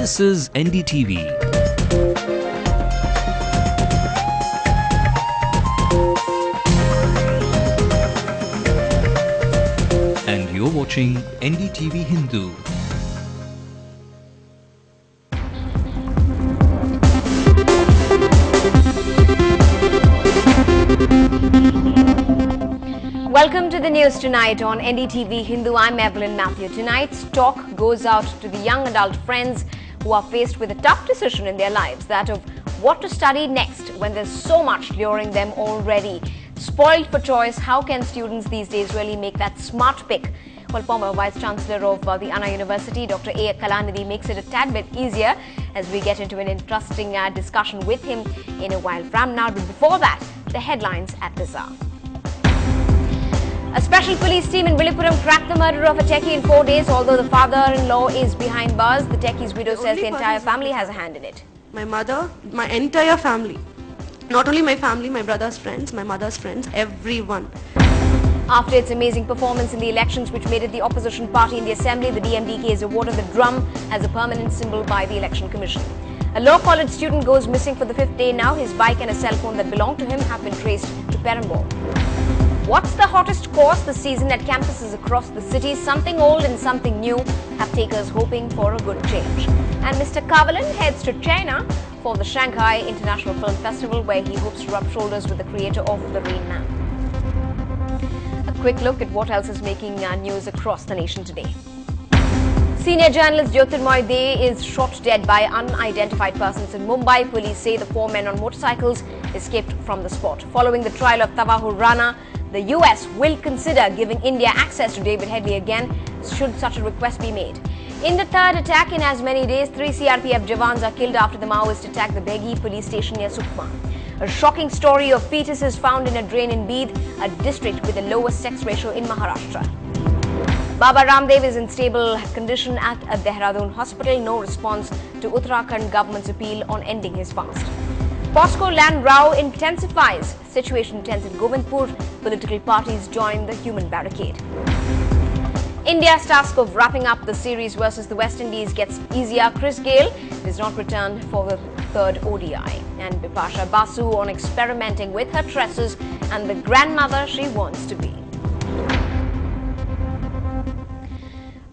This is NDTV. And you're watching NDTV Hindu. Welcome to the news tonight on NDTV Hindu. I'm Evelyn Matthew. Tonight's talk goes out to the young adult friends who are faced with a tough decision in their lives, that of what to study next when there's so much luring them already. Spoiled for choice, how can students these days really make that smart pick? Well, former Vice Chancellor of the Anna University, Dr. A. Kalanidhi, makes it a tad bit easier as we get into an interesting discussion with him in a while from now. But before that, the headlines at this hour. A special police team in Villupuram cracked the murder of a techie in 4 days. Although the father-in-law is behind bars, the techie's widow says the entire family has a hand in it. My mother, my entire family. Not only my family, my brother's friends, my mother's friends, everyone. After its amazing performance in the elections which made it the opposition party in the assembly, the DMDK is awarded the drum as a permanent symbol by the Election Commission. A law college student goes missing for the 5th day now. His bike and a cell phone that belonged to him have been traced to Perambur. What's the hottest course this season at campuses across the city? Something old and something new have takers hoping for a good change. And Mr. Kavalan heads to China for the Shanghai International Film Festival, where he hopes to rub shoulders with the creator of The Rain Man. A quick look at what else is making news across the nation today. Senior journalist Jyotirmoy De is shot dead by unidentified persons in Mumbai. Police say the 4 men on motorcycles escaped from the spot. Following the trial of Tawahur Rana, the US will consider giving India access to David Headley again, should such a request be made. In the third attack in as many days, 3 CRPF Jawans are killed after the Maoists attacked the Begi police station near Sukma. A shocking story of fetuses found in a drain in Bid, a district with the lowest sex ratio in Maharashtra. Baba Ramdev is in stable condition at a Dehradun hospital. No response to Uttarakhand government's appeal on ending his fast. POSCO land row intensifies. Situation tense in Govindpur. Political parties join the human barricade. India's task of wrapping up the series versus the West Indies gets easier. Chris Gayle does not return for the 3rd ODI. And Bipasha Basu on experimenting with her tresses and the grandmother she wants to be.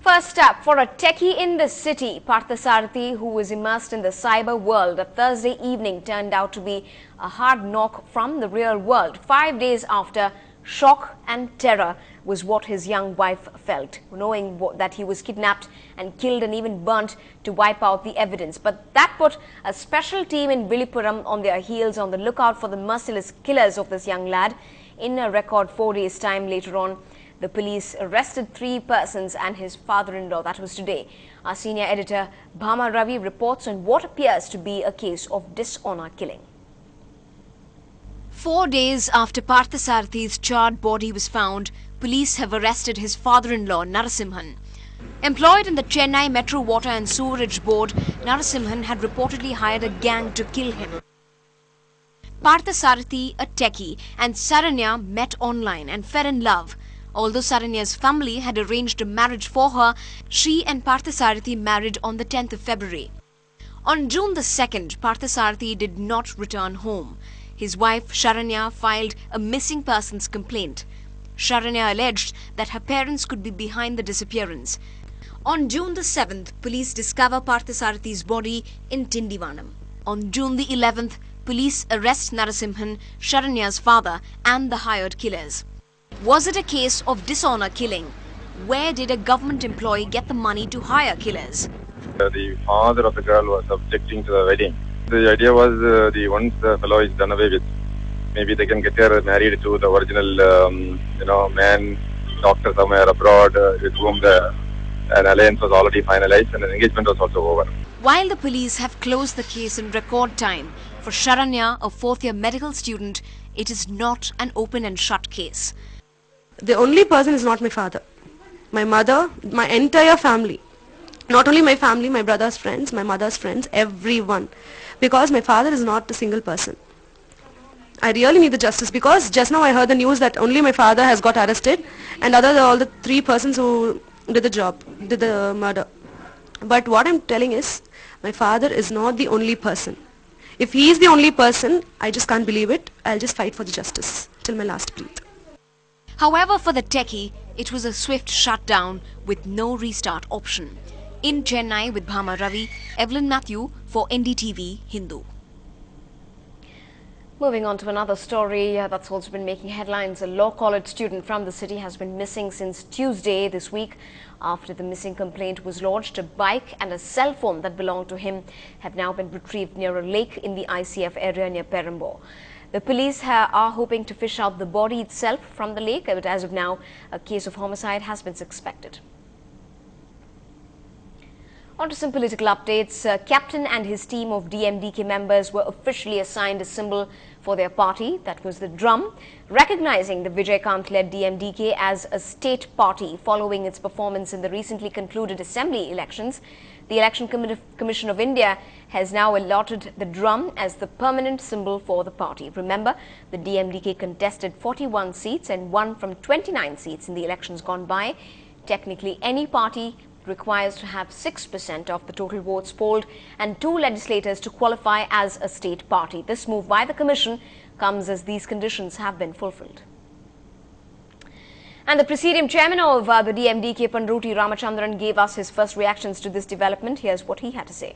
First up, for a techie in the city, Parthasarathi, who was immersed in the cyber world, a Thursday evening turned out to be a hard knock from the real world. 5 days after, shock and terror was what his young wife felt, knowing that he was kidnapped and killed and even burnt to wipe out the evidence. But that put a special team in Villupuram on their heels, on the lookout for the merciless killers of this young lad. In a record 4 days' time later on, the police arrested 3 persons and his father-in-law. That was today. Our senior editor Bhama Ravi reports on what appears to be a case of dishonor killing. 4 days after Parthasarathi's charred body was found, police have arrested his father-in-law Narasimhan. Employed in the Chennai Metro Water and Sewerage Board, Narasimhan had reportedly hired a gang to kill him. Parthasarathi, a techie, and Saranya met online and fell in love. Although Saranya's family had arranged a marriage for her, she and Parthasarathi married on the 10th of February. On June the 2nd, Parthasarathi did not return home. His wife, Sharanya, filed a missing persons complaint. Sharanya alleged that her parents could be behind the disappearance. On June the 7th, police discover Parthasarathi's body in Tindivanam. On June the 11th, police arrest Narasimhan, Sharanya's father, and the hired killers. Was it a case of dishonor killing? Where did a government employee get the money to hire killers? The father of the girl was objecting to the wedding. The idea was once the fellow is done away with, maybe they can get her married to the original, man, doctor somewhere abroad with whom an alliance was already finalized and an engagement was also over. While the police have closed the case in record time, for Sharanya, a 4th-year medical student, it is not an open and shut case. The only person is not my father. My mother, my entire family. Not only my family, my brother's friends, my mother's friends, everyone. Because my father is not a single person. I really need the justice, because just now I heard the news that only my father has got arrested and all the 3 persons who did the job, did the murder. But what I'm telling is, My father is not the only person. If he is the only person, I just can't believe it. I'll just fight for the justice till my last breath. However, for the techie, it was a swift shutdown with no restart option. In Chennai with Bhama Ravi, Evelyn Matthew for NDTV Hindu. Moving on to another story that's also been making headlines. A law college student from the city has been missing since Tuesday this week. After the missing complaint was lodged, a bike and a cell phone that belonged to him have now been retrieved near a lake in the ICF area near Perambur. The police are hoping to fish out the body itself from the lake, but as of now, a case of homicide has been suspected. On to some political updates. Captain and his team of DMDK members were officially assigned a symbol for their party, that was the drum, recognizing the Vijaykanth-led DMDK as a state party following its performance in the recently concluded assembly elections. The Election Commission of India has now allotted the drum as the permanent symbol for the party. Remember, the DMDK contested 41 seats and won from 29 seats in the elections gone by. Technically, any party requires to have 6% of the total votes polled and 2 legislators to qualify as a state party. This move by the Commission comes as these conditions have been fulfilled. And the Presidium Chairman of the DMDK, Panruti Ramachandran, gave us his first reactions to this development. Here's what he had to say.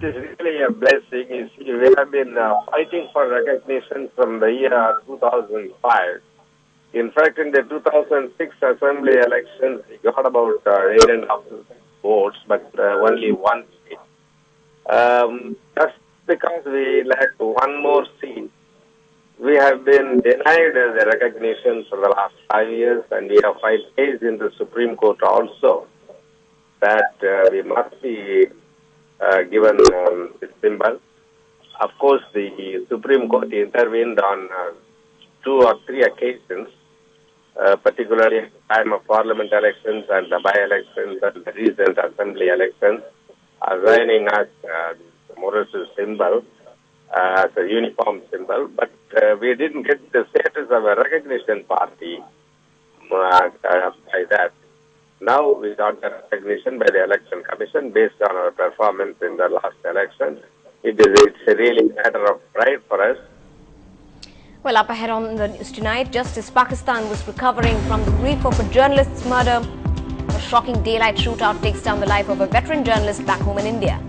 It is really a blessing. You see, we have been fighting for recognition from the year 2005. In fact, in the 2006 assembly elections, we got about 8.5 votes, but only 1 seat. Just because we lacked 1 more seat, we have been denied the recognition for the last 5 years, and we have filed case in the Supreme Court also that we must be given this symbol. Of course, the Supreme Court intervened on 2 or 3 occasions, particularly at the time of parliament elections and the by-elections and the recent assembly elections, assigning us the Morris's symbol as a uniform symbol, but we didn't get the status of a recognition party by that. Now we got the recognition by the Election Commission based on our performance in the last election. It's a really matter of pride for us. Well, up ahead on the news tonight, just as Pakistan was recovering from the grief of a journalist's murder, a shocking daylight shootout takes down the life of a veteran journalist back home in India.